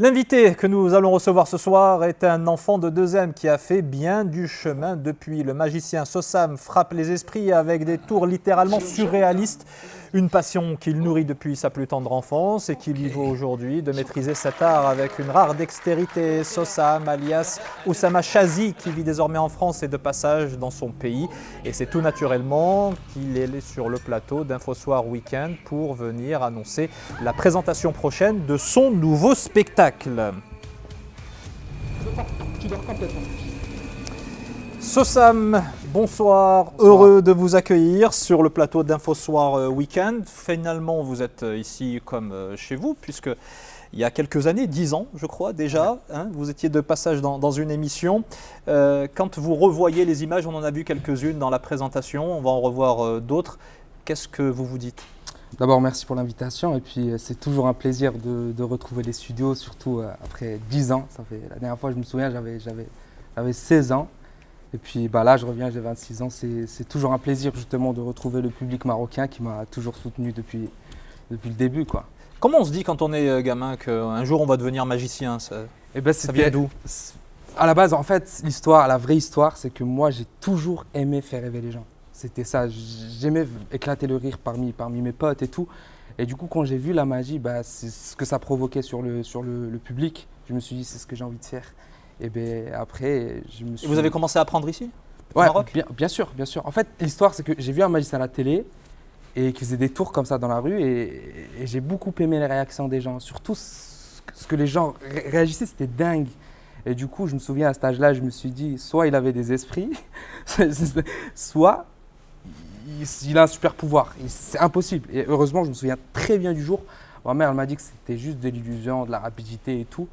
L'invité que nous allons recevoir ce soir est un enfant de 2e qui a fait bien du chemin depuis. Le magicien Sossam frappe les esprits avec des tours littéralement surréalistes. Une passion qu'il nourrit depuis sa plus tendre enfance et qui lui vaut aujourd'hui de maîtriser cet art avec une rare dextérité. Sossam, alias Oussama Chazi, qui vit désormais en France et de passage dans son pays. Et c'est tout naturellement qu'il est sur le plateau d'Infosoir Week-end pour venir annoncer la présentation prochaine de son nouveau spectacle. Tu dors complètement. Sossam, bonsoir, heureux de vous accueillir sur le plateau d'Infosoir Week-end. Finalement, vous êtes ici comme chez vous, puisque il y a quelques années, 10 ans je crois déjà, hein, vous étiez de passage dans une émission. Quand vous revoyez les images, on en a vu quelques-unes dans la présentation, on va en revoir d'autres. Qu'est-ce que vous vous dites ? D'abord, merci pour l'invitation. Et puis, c'est toujours un plaisir de retrouver les studios, surtout après 10 ans. Ça fait, la dernière fois, je me souviens, j'avais 16 ans. Et puis là, je reviens, j'ai 26 ans. C'est toujours un plaisir justement de retrouver le public marocain qui m'a toujours soutenu depuis le début, quoi. Comment on se dit quand on est gamin qu'un jour on va devenir magicien ? Ça vient d'où ? À la base, en fait, la vraie histoire, c'est que moi, j'ai toujours aimé faire rêver les gens. C'était ça, j'aimais éclater le rire parmi mes potes et tout. Et du coup, quand j'ai vu la magie, c'est ce que ça provoquait sur le public. Je me suis dit, c'est ce que j'ai envie de faire. Et bien après, je me suis... Et vous avez commencé à apprendre ici, au Ouais, Maroc ? bien sûr. En fait, l'histoire, c'est que j'ai vu un magicien à la télé et qui faisait des tours comme ça dans la rue. Et j'ai beaucoup aimé les réactions des gens. Surtout, ce que les gens réagissaient, c'était dingue. Et du coup, je me souviens à cet âge-là, je me suis dit, soit il avait des esprits, soit il a un super pouvoir. C'est impossible. Et heureusement, je me souviens très bien du jour. Ma mère elle m'a dit que c'était juste de l'illusion, de la rapidité et tout.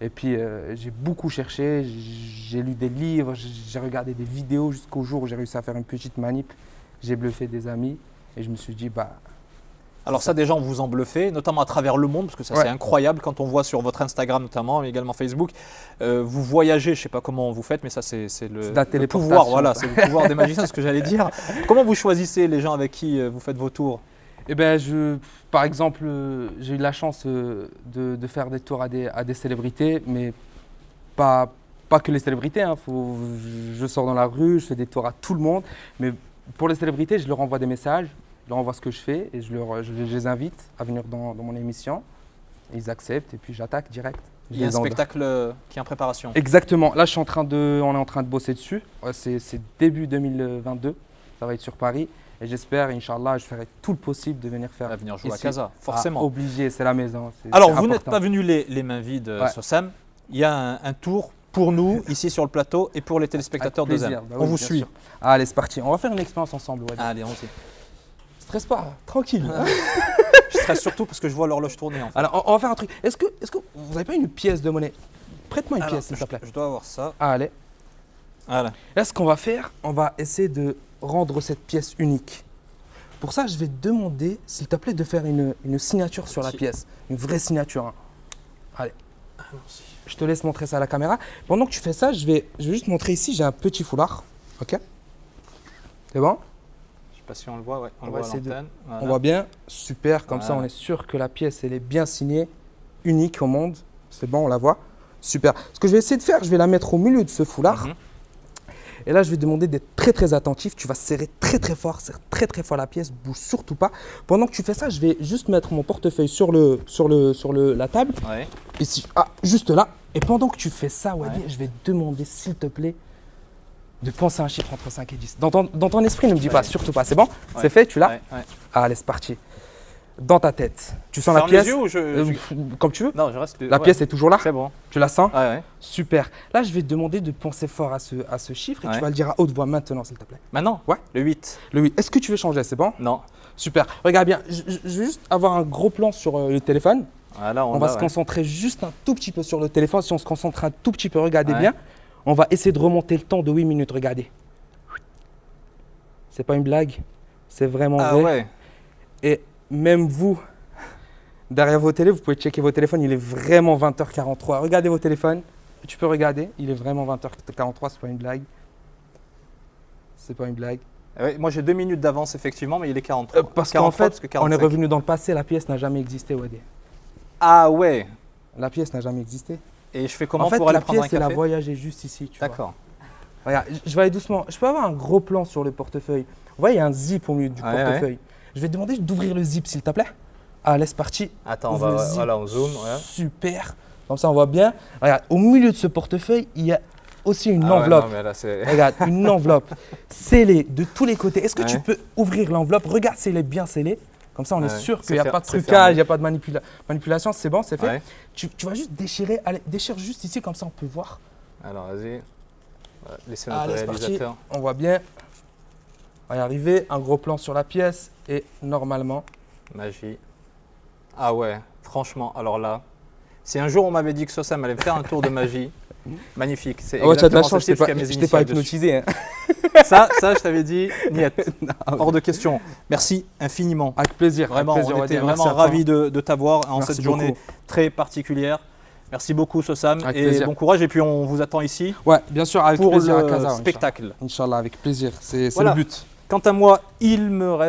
Et puis, j'ai beaucoup cherché, j'ai lu des livres, j'ai regardé des vidéos jusqu'au jour où j'ai réussi à faire une petite manip. J'ai bluffé des amis et je me suis dit, Alors ça, déjà, on vous en bluffez, notamment à travers le monde, parce que ça, c'est incroyable quand on voit sur votre Instagram notamment, mais également Facebook, vous voyagez, je ne sais pas comment vous faites, mais ça, c'est le pouvoir, voilà, c'est le pouvoir des magiciens, c'est ce que j'allais dire. Comment vous choisissez les gens avec qui vous faites vos tours ? Eh bien, par exemple, j'ai eu la chance de faire des tours à des célébrités, mais pas que les célébrités. Hein. Je sors dans la rue, je fais des tours à tout le monde. Mais pour les célébrités, je leur envoie des messages, je leur envoie ce que je fais et je les invite à venir dans mon émission. Ils acceptent et puis j'attaque direct. Il y a un spectacle qui est en préparation. Exactement. Là, on est en train de bosser dessus. C'est début 2022. Ça va être sur Paris. Et j'espère, Inch'Allah, je ferai tout le possible de venir faire. Venir jouer à Casa, forcément. Obligé, c'est la maison. Alors, vous n'êtes pas venu les mains vides, Sossam. Il y a un tour pour nous, ici sur le plateau, et pour les téléspectateurs de Zem. On vous suit. Allez, c'est parti. On va faire une expérience ensemble. Ouais. Allez, on-y. Stresse pas, tranquille. Je stresse surtout parce que je vois l'horloge tourner. En fait. Alors, on va faire un truc. Est-ce que vous n'avez pas une pièce de monnaie ? Prête-moi une pièce, s'il te plaît. Je dois avoir ça. Allez. Voilà. Là, ce qu'on va faire, on va essayer de rendre cette pièce unique. Pour ça, je vais te demander, s'il te plaît, de faire une signature sur la pièce. Une vraie signature. Hein. Allez. Je te laisse montrer ça à la caméra. Pendant que tu fais ça, je vais juste montrer ici, j'ai un petit foulard. Ok ? C'est bon ? Je ne sais pas si on le voit, ouais. On le voit à l'antenne. Voilà. On voit bien. Super. Comme ça, on est sûr que la pièce, elle est bien signée, unique au monde. C'est bon, on la voit. Super. Ce que je vais essayer de faire, je vais la mettre au milieu de ce foulard. Et là, je vais te demander d'être très très attentif. Tu vas serrer très très fort la pièce. Bouge surtout pas. Pendant que tu fais ça, je vais juste mettre mon portefeuille sur la table. Ouais. Ici, juste là. Et pendant que tu fais ça, Wadi, je vais te demander, s'il te plaît, de penser un chiffre entre 5 et 10. Dans ton esprit, ne me dis pas, surtout pas. C'est bon ? C'est fait, tu l'as ? Allez, c'est parti. Dans ta tête. Tu sens la pièce ? Les yeux ou comme tu veux. Non, je reste. La pièce est toujours là ? C'est bon. Tu la sens ? Ouais. Super. Là, je vais te demander de penser fort à ce chiffre et tu vas le dire à haute voix maintenant, s'il te plaît. Maintenant ? Ouais. Le 8. Le 8. Est-ce que tu veux changer ? C'est bon ? Non. Super. Regarde bien. Je vais juste avoir un gros plan sur le téléphone. Voilà, on va se concentrer juste un tout petit peu sur le téléphone. Si on se concentre un tout petit peu, regardez bien. On va essayer de remonter le temps de 8 minutes. Regardez. C'est pas une blague. C'est vraiment vrai. Ouais. Et même vous, derrière vos télés, vous pouvez checker vos téléphones. Il est vraiment 20h43. Regardez vos téléphones. Tu peux regarder. Il est vraiment 20h43. C'est pas une blague. C'est pas une blague. Moi, j'ai 2 minutes d'avance, effectivement, mais il est 43. Parce qu'en fait, on est revenu dans le passé. La pièce n'a jamais existé, Wadi. Ah ouais. La pièce n'a jamais existé. Et je fais comment En fait, pour aller la prendre un pièce, elle a café? voyagé juste ici. Tu vois. D'accord. Regarde, je vais aller doucement. Je peux avoir un gros plan sur le portefeuille. Vous voyez, il y a un zip au milieu du Ouais, portefeuille. Je vais te demander d'ouvrir le zip, s'il te plaît. Ah, laisse partie. Attends, Ouvre le zip. voilà, on zoom. Ouais. Super. Comme ça, on voit bien. Regarde, au milieu de ce portefeuille, il y a aussi une Ah ouais, enveloppe. non, mais là, c'est... Regarde, une enveloppe scellée de tous les côtés. Est-ce que tu Ouais. peux ouvrir l'enveloppe? Regarde si elle est bien scellée. Comme ça, on est Ouais, sûr c'est qu'il n'y a fer- pas de c'est trucage, fermé. il n'y a pas de manipulation. C'est bon, c'est fait. Ouais. Tu vas juste déchirer. Allez, déchire juste ici, comme ça, on peut voir. Alors, vas-y. Laissez Ah, notre laisse partir. réalisateur. On voit bien. On va y arriver. Un gros plan sur la pièce. Et normalement, Magie. Ah ouais, franchement, alors là, si un jour on m'avait dit que Sossam allait me faire un tour de magie, magnifique. C'est ah ouais, tu as de la exactement chance, ce je qu'il y a mes t'ai pas initiales dessus. hypnotisé. Hein. Ça, je t'avais dit, niet, hors de question. Merci infiniment. Avec plaisir. Vraiment, avec plaisir, on va était dire. Merci vraiment à toi. ravis de t'avoir en Merci cette journée beaucoup. très particulière. Merci beaucoup Sossam Avec et plaisir. bon courage et puis on vous attend ici Ouais, bien sûr, avec pour plaisir à le Casa. spectacle. Inch'Allah, avec plaisir. C'est Voilà. le but. Quant à moi, il me reste